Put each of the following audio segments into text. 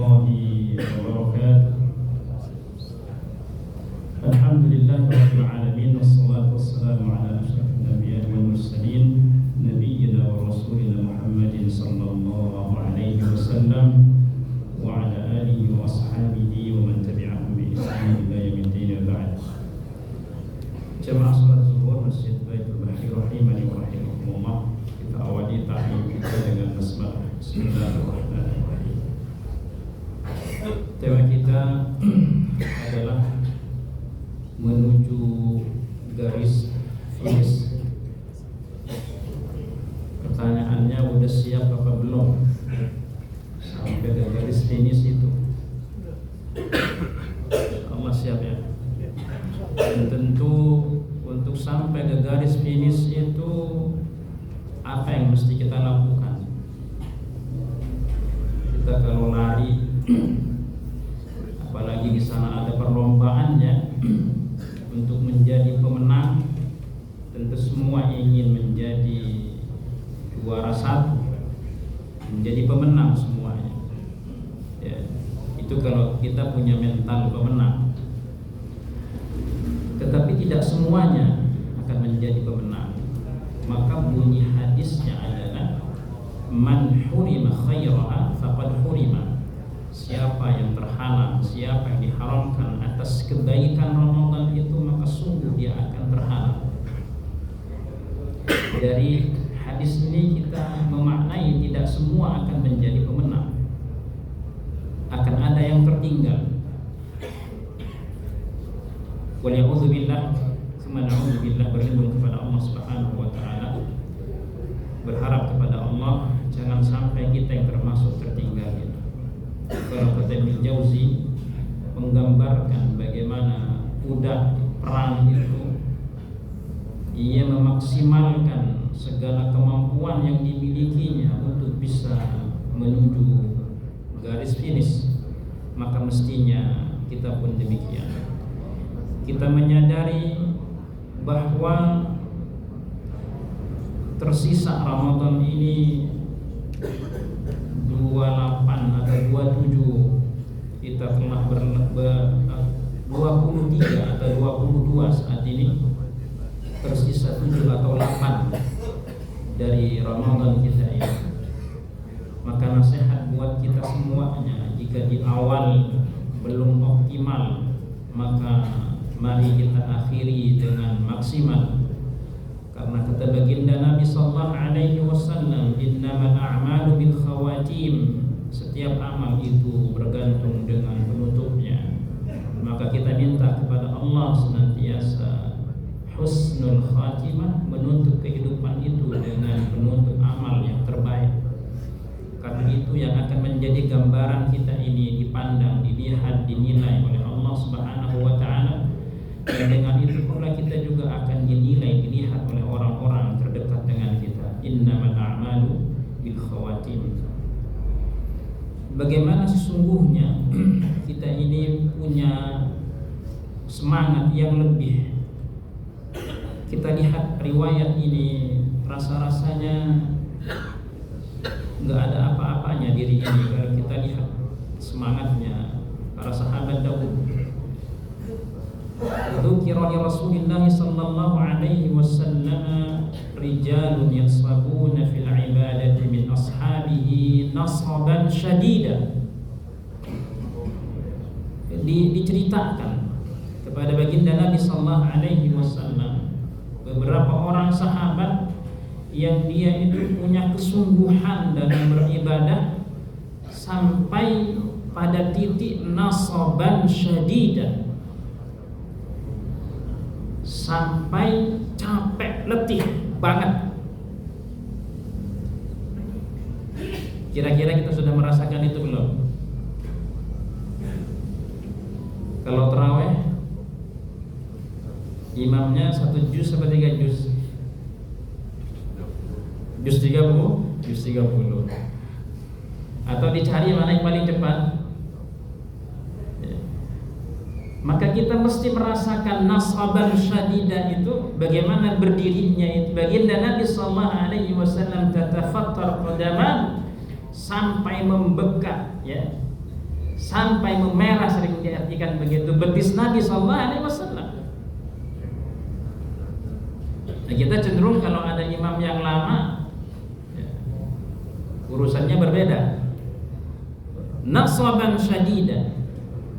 warahmatullahi wabarakatuh. Alhamdulillahirabbil alamin wassalatu wassalamu ala asyrafil anbiya'i wal mursalin nabiyyina wa rasulina Muhammadin sallallahu alaihi wasallam wa ala alihi wa ashabihi wa man tabi'ahum bi ihsan ila yaumiddin wa ba'd. Jamaah salat zuhur Masjid Baitul Bahri rahimani wa rahimakumullah. Kita awali ta'lim kita dengan basmalah. Bismillahirrahmanirrahim. Tema kita adalah menuju garis finish. Pertanyaannya, udah siap apa belum sampai ke garis finish itu? Allah siap ya. Dan tentu untuk sampai ke garis finish itu apa yang mesti kita lakukan? Kita kalau lari, apalagi di sana ada perlombaannya untuk menjadi pemenang, tentu semua ingin menjadi juara satu, menjadi pemenang semuanya. Ya, itu kalau kita punya mental pemenang. Tetapi tidak semuanya akan menjadi pemenang. Maka bunyi hadisnya adalah man hurima khairaha faqad hurima. Siapa yang terhalang, siapa yang diharamkan atas kebaikan Ramadan itu, maka sungguh dia akan terhalang. Dari hadis ini kita memaknai tidak semua akan menjadi pemenang. Akan ada yang tertinggal. Waliya'udzubillah, summa na'udzubillah, berlindung kepada Allah Subhanahu wa taala. Berharap kepada Allah jangan sampai kita yang termasuk tertinggal itu. Kalau kata Ibnu Jauzi menggambarkan bagaimana kuda perang itu, ia memaksimalkan segala kemampuan yang dimilikinya untuk bisa menuju garis finish. Maka mestinya kita pun demikian. Kita menyadari bahwa tersisa Ramadan ini 28 atau 27, kita telah 23 atau 22 saat ini, tersisa 7 atau 8 dari Ramadan kita ini. Maka nasihat buat kita semuanya, jika di awal belum optimal, maka mari kita akhiri dengan maksimal. Karena kata baginda Nabi sallallahu alaihi wasallam, innamal a'malu bil khawatim. Setiap amal itu bergantung dengan penutupnya. Maka kita minta kepada Allah senantiasa husnul khatimah, menutup kehidupan itu dengan penutup amal yang terbaik. Karena itu yang akan menjadi gambaran kita ini dipandang, dilihat, dinilai oleh Allah Subhanahu wa taala. Dan dengan itu pula kita juga akan dinilai, dilihat oleh orang-orang terdekat dengan kita. Innamal a'malu bil khawatim. Bagaimana sesungguhnya kita ini punya semangat yang lebih. Kita lihat riwayat ini, rasa-rasanya enggak ada apa-apanya diri ini. Kalau kita lihat semangatnya para sahabat dahulu. Dzukira li Rasulillah sallallahu alaihi wasallam rijalun yasabuna fil ibadati min ashabihi nasaban syadida. Diceritakan kepada baginda Nabi sallallahu alaihi wasallam beberapa orang sahabat yang dia itu punya kesungguhan dalam beribadah sampai pada titik nasaban syadida, sampai capek, letih banget. Kira-kira kita sudah merasakan itu belum? Kalau tarawih, imamnya 1 juz atau 3 juz? Juz 30? Juz 30. Atau dicari mana yang paling cepat? Maka kita mesti merasakan nasaban syadidah itu, bagaimana berdirinya itu. Baginda Nabi sallallahu alaihi wasallam tatafattar qadaman, sampai membengkak ya. sampai memerah, sering diartikan begitu, betis Nabi sallallahu alaihi wasallam. Nah, kita cenderung kalau ada imam yang lama ya, urusannya berbeda. Nasaban syadidan.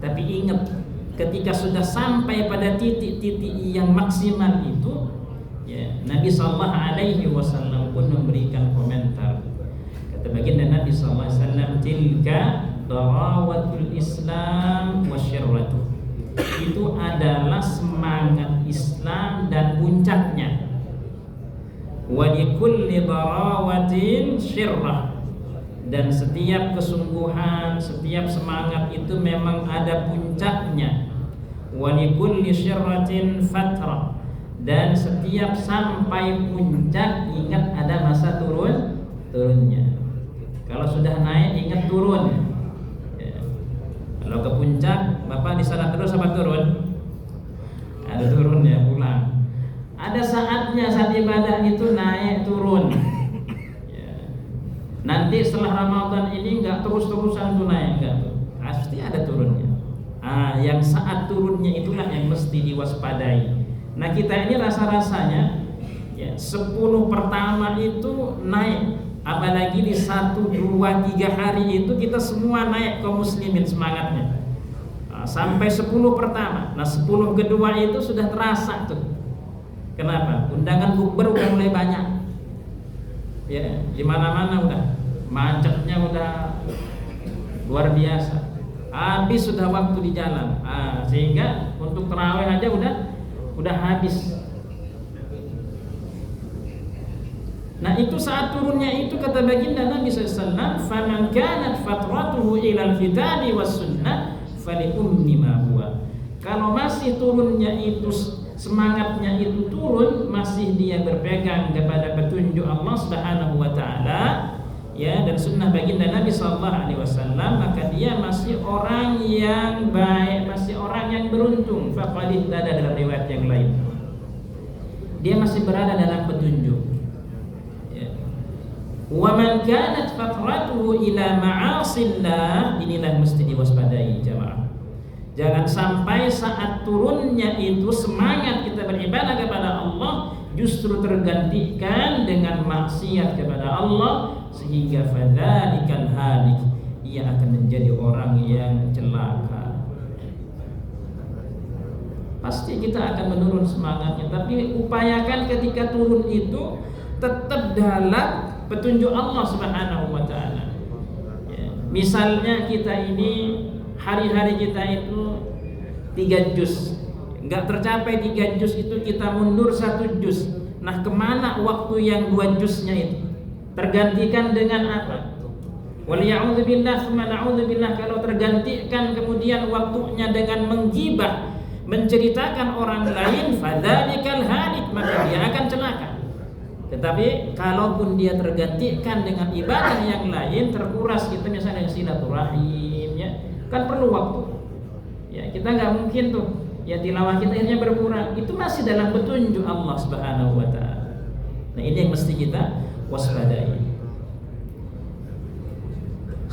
Tapi ingat, ketika sudah sampai pada titik-titik yang maksimal itu, ya, Nabi sallallahu alaihi wasallam pun memberikan komentar. Kata baginda Nabi sallallahu alaihi wasallam, tilka darawatul Islam wa syirratuh. Itu adalah semangat Islam dan puncaknya. Wa likulli darawatin syirrah. Dan setiap kesungguhan, setiap semangat itu memang ada puncaknya. Wa likulli syirratin fatrah. Dan setiap sampai puncak, ingat ada masa turunnya. Kalau sudah naik, ingat turun. Ya. Kalau ke puncak, Bapak di sana terus apa turun? Ada turun ya, pulang. Ada saatnya saat ibadah itu naik turun. Ya. Nanti setelah Ramadan ini enggak terus-terusan tuh naik, enggak tuh. Pasti ada turunnya. Yang saat turunnya itulah yang mesti diwaspadai. Nah, kita ini rasa-rasanya ya, 10 pertama itu naik. Apalagi di 1, 2, 3 hari itu kita semua naik kaum muslimin semangatnya. Sampai 10 pertama. Nah, 10 kedua itu sudah terasa tuh. Kenapa? Undangan bukber udah mulai banyak. Ya, di mana-mana udah macetnya udah luar biasa. Habis sudah waktu di jalan. Sehingga untuk tarawih aja udah habis. Nah, itu saat turunnya itu kata baginda Nabi SAW, faman kanat fatratuhu ilal kitabi was sunnah fali ummi ma huwa. Kalau masih turunnya itu, semangatnya itu turun, masih dia berpegang kepada petunjuk Allah Subhanahu wa taala ya, dan sunnah baginda Nabi sallallahu alaihi wasallam, maka dia masih orang yang baik, masih orang yang beruntung. Faqad ihtada, dalam riwayat yang lain, dia masih berada dalam petunjuk. Wa man kanat fatratuhu ila ma'asillah, inilah mesti diwaspadai jamaah. Jangan sampai saat turunnya itu semangat kita beribadah kepada Allah justru tergantikan dengan maksiat kepada Allah, sehingga fadzalikal halik, ia akan menjadi orang yang celaka. Pasti kita akan menurun semangatnya, tapi upayakan ketika turun itu tetap dalam petunjuk Allah Subhanahu wa taala. Ya. Misalnya kita ini hari-hari kita itu 3 juz. Enggak tercapai 3 juz itu kita mundur 1 juz. Nah, kemana waktu yang 2 juznya itu? Tergantikan dengan apa? Wal ya'udzubillah tsumma na'udzubillah. Kalau tergantikan kemudian waktunya dengan menggibah, menceritakan orang lain, fadzalikal halik, maka dia akan celaka. Tetapi kalaupun dia tergantikan dengan ibadah yang lain, terkuras kita misalnya silaturahim ya, kan perlu waktu. Ya, kita nggak mungkin tuh ya tilawah kita akhirnya berkurang. Itu masih dalam petunjuk Allah Subhanahu wa taala. Nah, ini yang mesti kita waspadai.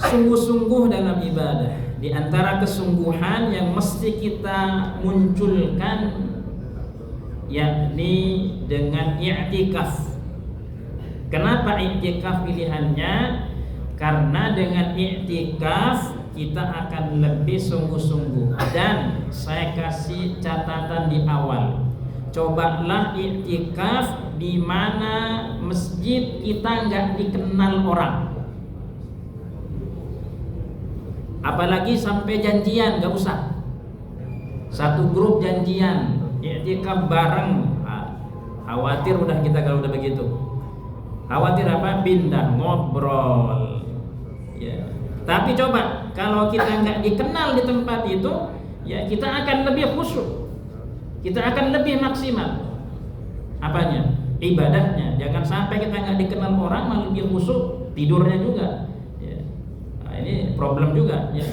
Sungguh-sungguh dalam ibadah. Di antara kesungguhan yang mesti kita munculkan yakni dengan i'tikaf. Kenapa i'tikaf pilihannya? Karena dengan i'tikaf kita akan lebih sungguh-sungguh. Dan saya kasih catatan di awal, cobalah i'tikaf di mana masjid kita nggak dikenal orang. Apalagi sampai janjian, nggak usah. Satu grup janjian, i'tikaf bareng. Khawatir udah kita kalau udah begitu. Khawatir apa? Pindah ngobrol. Ya. Tapi coba kalau kita nggak dikenal di tempat itu, ya kita akan lebih khusyuk. Kita akan lebih maksimal. Apanya? Ibadahnya. Jangan sampai kita nggak dikenal orang malah lebih khusyuk, tidurnya juga. Ya. Nah, ini problem juga. Ya.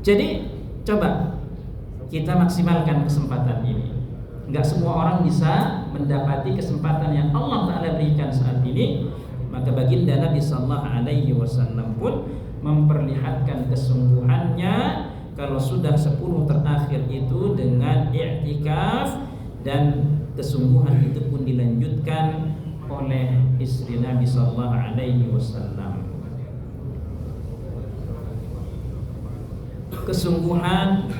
Jadi coba kita maksimalkan kesempatan ini. Enggak semua orang bisa mendapati kesempatan yang Allah Ta'ala berikan saat ini. Maka baginda Nabi sallallahu alaihi wasallam pun memperlihatkan kesungguhannya kalau sudah 10 terakhir itu dengan i'tikaf, dan kesungguhan itu pun dilanjutkan oleh istri Nabi sallallahu alaihi wasallam. Kesungguhan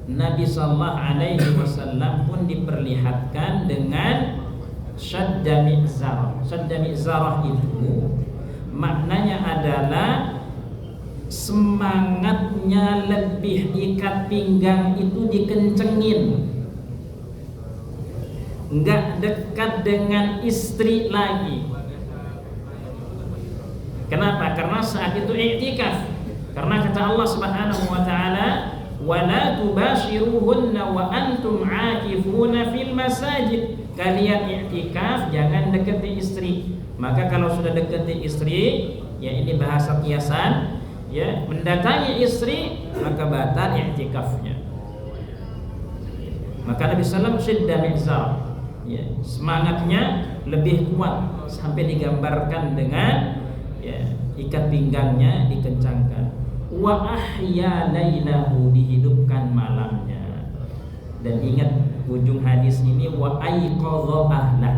Nabi sallallahu alaihi wasallam pun diperlihatkan dengan syadda mi'zarah. Syadda mi'zarah itu maknanya adalah semangatnya lebih, ikat pinggang itu dikencengin, enggak dekat dengan istri lagi. Kenapa? Karena saat itu i'tikaf. Karena kata Allah Subhanahu wa taala, "Wala tubashiruhunna wa antum 'akifuna fil masajid." Kalian i'tikaf, jangan dekati istri. Maka kalau sudah dekati istri, ya ini bahasa kiasan, ya, mendatangi istri, maka batal i'tikafnya. Maka Nabi sallallahu alaihi wasallam syidda mi'zar, ya, semangatnya lebih kuat sampai digambarkan dengan, ya, ikat pinggangnya dikencangkan. Wa ahya lailahu, dihidupkan malamnya. Dan ingat ujung hadis ini, wa aiqadha ahlah.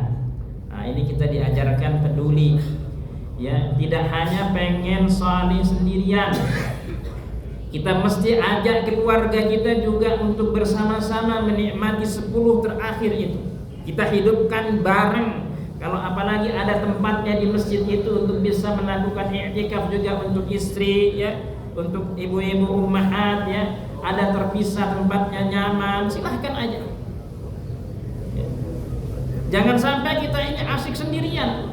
Nah, ini kita diajarkan peduli, ya, tidak hanya pengen salih sendirian. Kita mesti ajak keluarga kita juga untuk bersama-sama menikmati 10 terakhir itu. Kita hidupkan bareng. Kalau apalagi ada tempatnya di masjid itu untuk bisa melakukan i'tikaf juga untuk istri, ya, untuk ibu-ibu ummahat, ya, ada terpisah tempatnya nyaman, silahkan aja. Ya. Jangan sampai kita ini asik sendirian,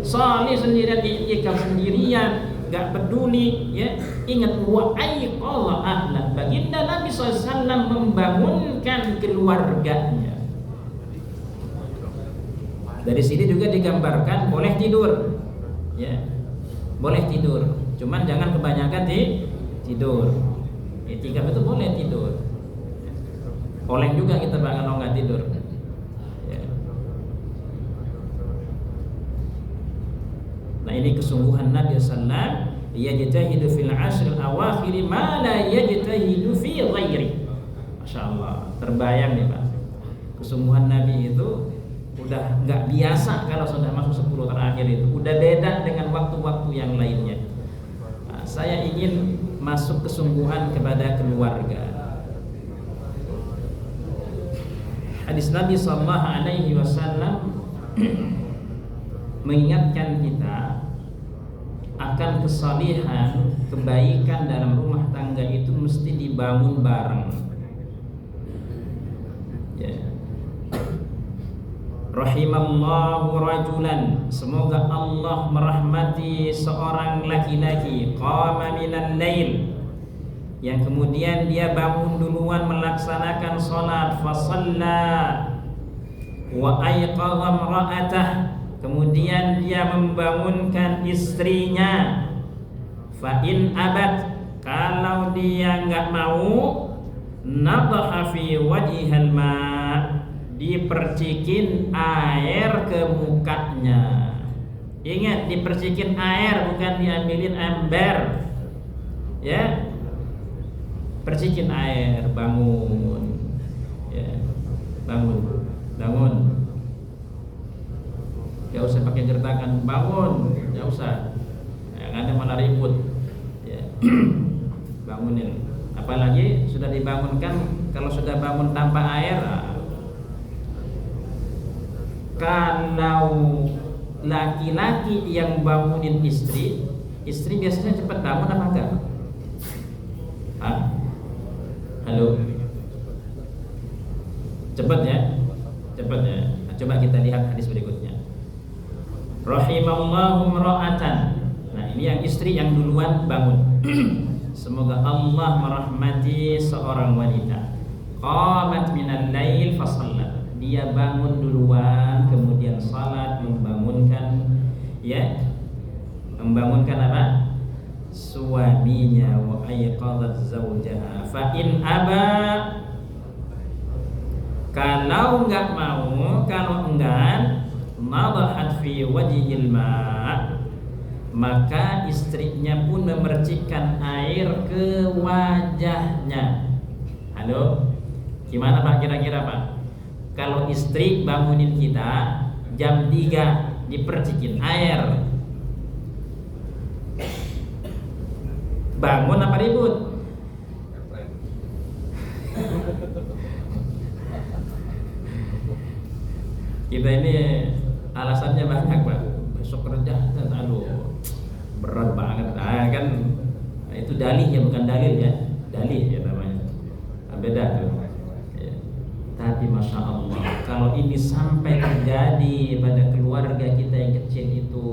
salih sendirian, i'tikaf sendirian, gak peduli, ya. Ingat, wa aiqadha ahla, baginda Nabi SAW membangunkan keluarganya. Dari sini juga digambarkan boleh tidur, ya, boleh tidur. Cuman jangan kebanyakan tidur. I'tikaf itu boleh tidur. Oleng juga kita Pak kalau nggak tidur. Ya. Nah, ini kesungguhan Nabi sallallahu yajtahidu fil ashr al-awakhir ma la yajtahidu fi ghairi. Masya Allah, terbayang nih Pak. Kesungguhan Nabi itu udah nggak biasa kalau sudah masuk 10 terakhir itu. Udah beda dengan waktu-waktu yang lainnya. Nah, saya ingin masuk kesungguhan kepada keluarga. Hadis Nabi sallallahu alaihi wasallam mengingatkan kita akan kesalihan, kebaikan dalam rumah tangga itu mesti dibangun bareng. Ya. Rahimallahu rajulan, semoga Allah merahmati seorang laki-laki, qama minal lail, yang kemudian dia bangun duluan melaksanakan salat, fa shalla wa ayqadha imra'atah, kemudian dia membangunkan istrinya, fa in abat, kalau dia enggak mau, nadha fi wajhil ma', dipercikin air ke mukanya. Ingat, dipercikin air, bukan diambilin ember, ya. Percikin air, bangun, ya, bangun. Gak usah pakai gertakan, bangun, gak usah. Yang ada malah ribut, ya. Bangunin. Apalagi sudah dibangunkan, kalau sudah bangun tanpa air, kalau laki-laki yang bangunin istri biasanya cepat bangun apa enggak? Halo, cepat ya. Nah, coba kita lihat hadis berikutnya. Rahimallahu imra'atan. Nah, ini yang istri yang duluan bangun. Semoga Allah merahmati seorang wanita. Qamat minal lail fa shallat. Dia bangun duluan, kemudian salat, membangunkan, ya, membangunkan apa? Suaminya. Wa ayqadhat zawjaha. Fa in aba, kalau enggak mau, kalau enggan, nadhat fi wajhil ma', maka istrinya pun memercikkan air ke wajahnya. Halo, gimana Pak kira-kira Pak? Kalau istri bangunin kita jam 3 dipercikin air, bangun apa ribut? Kita ini alasannya banyak Pak. Besok kerja kan aduh berat banget. Nah, kan itu dalih ya, bukan dalil ya. Dalih ya namanya. Beda tuh. Ya. Tapi Masya Allah, kalau ini sampai terjadi pada keluarga kita yang kecil itu,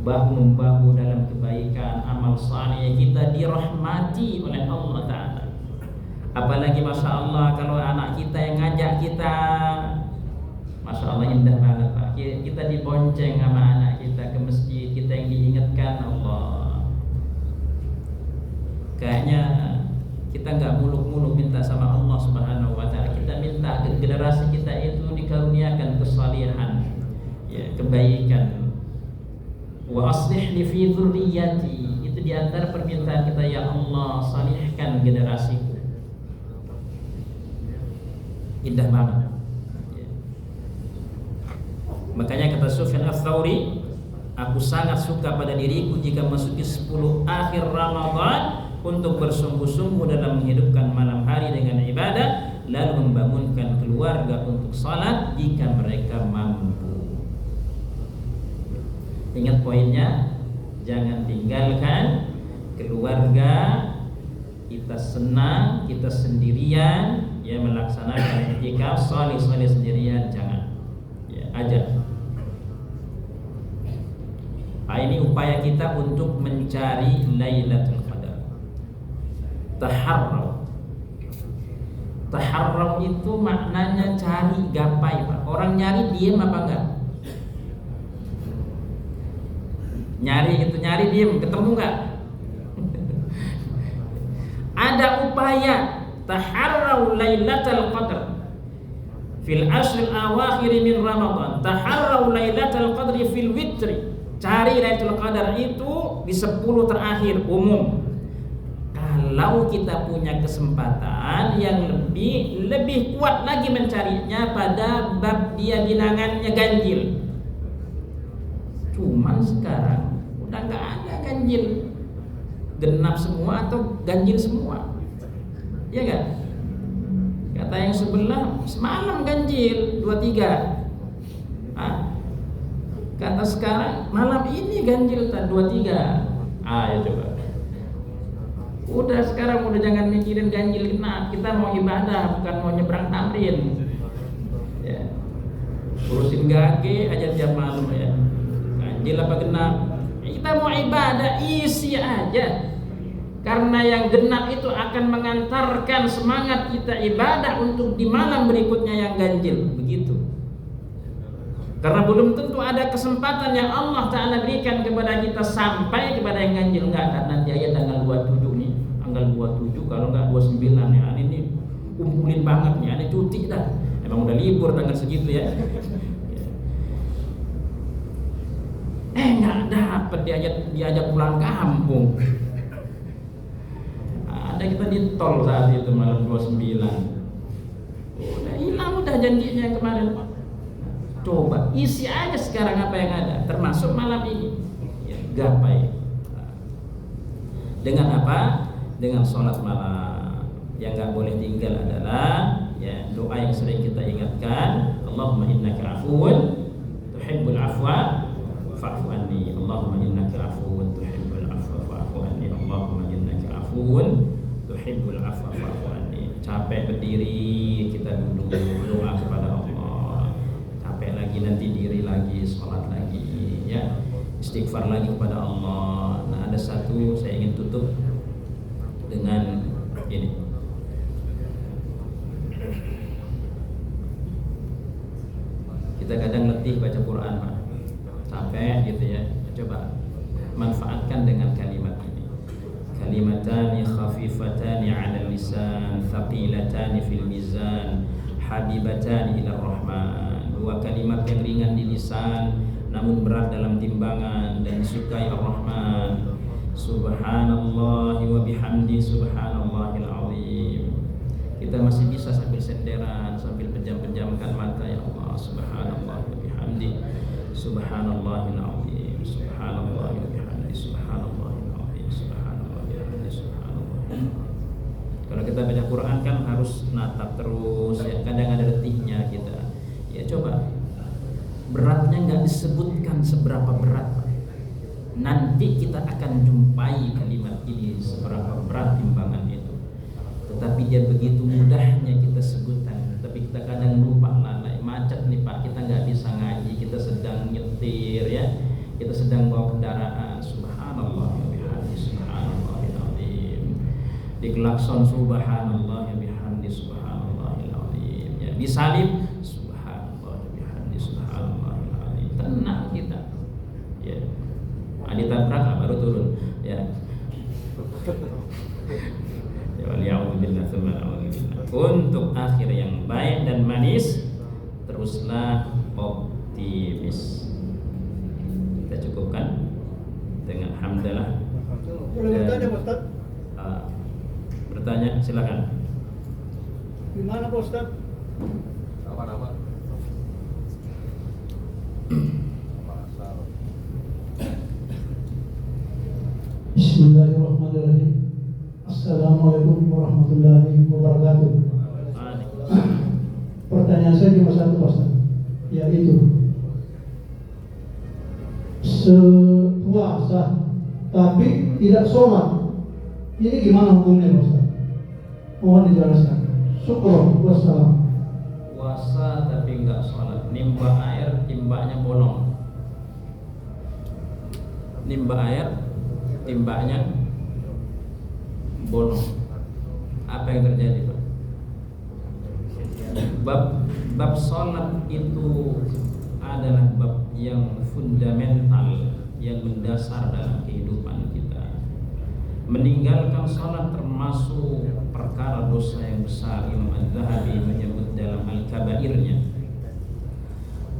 bahu-membahu dalam kebaikan, amal saleh, kita dirahmati oleh Allah Ta'ala. Apalagi Masya Allah kalau anak kita yang ngajak kita, Masya Allah indah banget Pak. Kita dibonceng sama anak kita ke masjid, kita yang diingatkan Allah. Kayaknya kita nggak muluk-muluk minta sama Allah Subhanahu Wa Taala. Kita minta generasi kita itu dikaruniakan kesalihan, ya, kebaikan. Wa aslih li fi dzurriyyati, itu diantara permintaan kita, ya Allah salihkan generasiku. Indah banget. Makanya kata Sufyan Ats-Tsauri, aku sangat suka pada diriku jika masuki 10 akhir Ramadan untuk bersungguh-sungguh dalam menghidupkan malam hari dengan ibadah, lalu membangunkan keluarga untuk salat jika mereka mampu. Ingat poinnya, jangan tinggalkan keluarga kita senang, kita sendirian, ya, melaksanakan i'tikaf salih sendirian, jangan. Ya, ajak. Ini upaya kita untuk mencari Lailatul Qadar. Taharraw. Taharraw itu maknanya cari, gapai Pak. Orang nyari diem apa enggak? Nyari itu nyari diem, ketemu enggak? Ada upaya taharraw Lailatul Qadar fil ashril awakhir min Ramadan. Taharraw Lailatul Qadri fil witri. Cari Lailatul Qadar itu di 10 terakhir umum. Kalau kita punya kesempatan yang lebih kuat lagi mencarinya pada bab dia bilangannya ganjil. Cuman sekarang udah nggak ada ganjil, genap semua atau ganjil semua, ya nggak? Kata yang sebelah semalam ganjil 23. Kata sekarang malam ini ganjil 23. Ya coba. Udah sekarang udah jangan mikirin ganjil genap. Kita mau ibadah, bukan mau nyebrang tamrin. Ya. Urusin gage aja tiap malam ya. Ganjil apa genap? Kita mau ibadah, isi aja. Karena yang genap itu akan mengantarkan semangat kita ibadah untuk di malam berikutnya yang ganjil. Begitu. Karena belum tentu ada kesempatan yang Allah Ta'ala berikan kepada kita sampai kepada yang ganjil. Enggak, karena nanti aja tanggal 27 nih, tanggal 27, kalau enggak 29 ya, ini kumpulin banget nih, ini cuti dah. Emang udah libur tanggal segitu ya. Enggak dapat diajak pulang kampung. Ada kita di tol saat itu malam 29. Udah hilang udah janjinya kemarin. Coba isi aja sekarang apa yang ada, termasuk malam ini, ya, gapai. Dengan apa? Dengan sholat malam. Yang nggak boleh tinggal adalah, ya, doa yang sering kita ingatkan. Allahumma innaka afuwun tuhibbul afwa fa'fu anni. Allahumma innaka afuwun tuhibbul afwa fa'fu anni. Allahumma innaka afuwun tuhibbul afwa fa'fu anni. Capek berdiri, kita duduk doa kepada Allah. Lagi nanti diri lagi, sholat lagi, ya, istighfar lagi kepada Allah. Nah, ada satu saya ingin tutup dengan ini. Kita kadang letih baca Quran, Pak, capek gitu ya. Coba manfaatkan dengan kalimat ini. Kalimatani khafifatani 'ala lisan, thaqilatani fil mizan, habibatani ila rahman. Dua kalimat yang ringan di lisan, namun berat dalam timbangan dan disukai Ar-Rahman. Subhanallah wa bihamdi subhanallahil azim. Kita masih bisa sambil senderan, sambil pejam-pejamkan mata, ya Allah. Subhanallah wa bihamdi subhanallahil azim. Subhanallah wa bihamdi subhanallahil azim. Subhanallah wa bihamdi subhanallah. Kalau kita baca Quran kan harus natap terus ya, kadang ada letihnya kita. Ya coba, beratnya nggak disebutkan seberapa berat. Nanti kita akan jumpai kalimat ini seberapa berat timbangan itu. Tetapi dia begitu mudahnya kita sebutkan. Tapi kita kadang lupa, lalai, macet nih Pak, kita nggak bisa ngaji, kita sedang nyetir ya, kita sedang bawa kendaraan. Subhanallah ya bihamdi subhanallahil azim. Di klakson subhanallah ya bihamdi subhanallahil azim. Ya, disalib subhanallah ya bihamdi subhanallahil azim. Tenang kita. Ya. Ditabrak baru turun ya. Ya waliyahudillah. Untuk akhir yang baik dan manis, teruslah optimis. Kita cukupkan dengan hamdalah. Boleh bertanya Ustaz? Bertanya silakan. Gimana Ustaz? Apa-apa? Bismillahirrahmanirrahim. Assalamualaikum warahmatullahi wabarakatuh. Pertanyaan saya cuma satu Ustaz, yaitu sepuasa tapi tidak sholat, ini gimana hukumnya Ustaz? Mohon dijelaskan. Syukur, wassalam. Puasa tapi enggak sholat, nimba air, timbanya bolong. Nimba air, timbanya bolong. Apa yang terjadi Pak? Bab sholat itu adalah bab yang fundamental, yang mendasar dalam kehidupan kita. Meninggalkan sholat termasuk perkara dosa yang besar. Imam Az-Zahabi menyebut dalam Al-Kabairnya.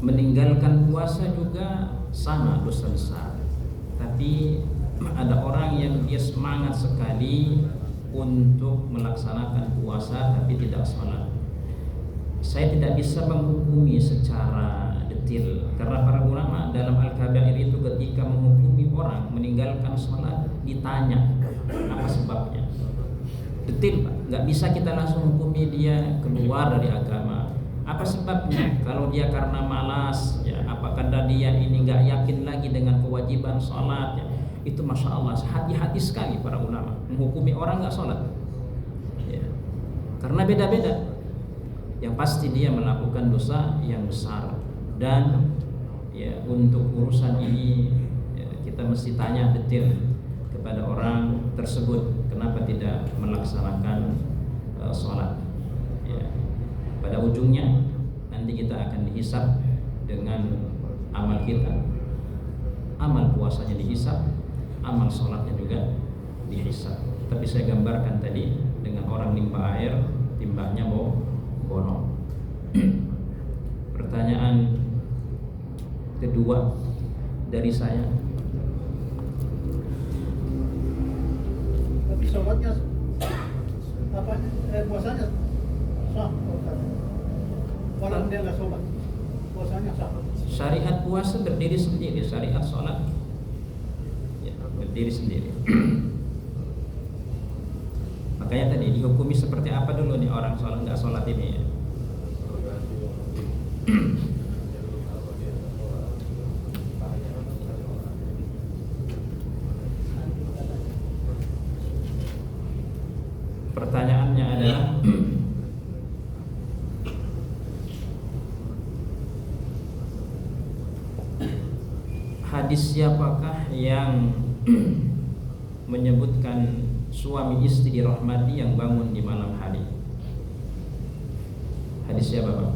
Meninggalkan puasa juga sama, dosa besar. Tapi ada orang yang dia semangat sekali untuk melaksanakan puasa tapi tidak sholat. Saya tidak bisa menghukumi secara detil, karena para ulama dalam Al-Kabair itu ketika menghukumi orang meninggalkan sholat ditanya apa sebabnya. Detil Pak, nggak bisa kita langsung hukumi dia keluar dari agama. Apa sebabnya? Kalau dia karena malas, ya, apa karena dia ini nggak yakin lagi dengan kewajiban sholat, ya, itu masya Allah hati-hati sekali para ulama menghukumi orang nggak sholat, ya. Karena beda-beda. Yang pasti dia melakukan dosa yang besar, dan ya untuk urusan ini ya, kita mesti tanya detail kepada orang tersebut kenapa tidak melaksanakan sholat. Ya. Pada ujungnya nanti kita akan dihisab dengan amal kita. Amal puasanya dihisab, amal sholatnya juga dihisab. Tapi saya gambarkan tadi dengan orang nimba air, timbanya bolong. Pertanyaan kedua dari saya. Tapi sholatnya apa? Puasanya sah. Walaupun dia nggak sholat, puasanya sah. Syariat puasa berdiri sendiri, syariat sholat ya, berdiri sendiri. Makanya tadi dihukumi seperti apa dulu nih orang sholat nggak sholat ini ya. Pertanyaannya adalah hadis siapakah yang menyebutkan suami istri dirahmati yang bangun di malam hari? Hadis siapa Pak?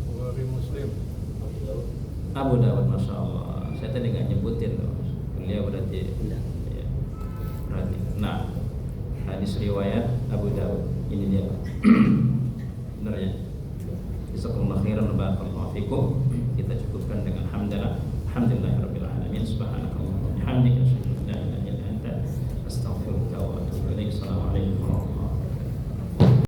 Bukhari Muslim. Abu Dawud, masya Allah. Saya tadi nggak nyebutin tuh. Beliau berarti ya, berarti. Nah, hadis riwayat Abu Dawud ini dia. Benar ya? Jazakumullah khairan wa barakallahu fikum. Kita cukupkan dengan hamdalah. Alhamdulillahirabbil alamin. Subhanallah.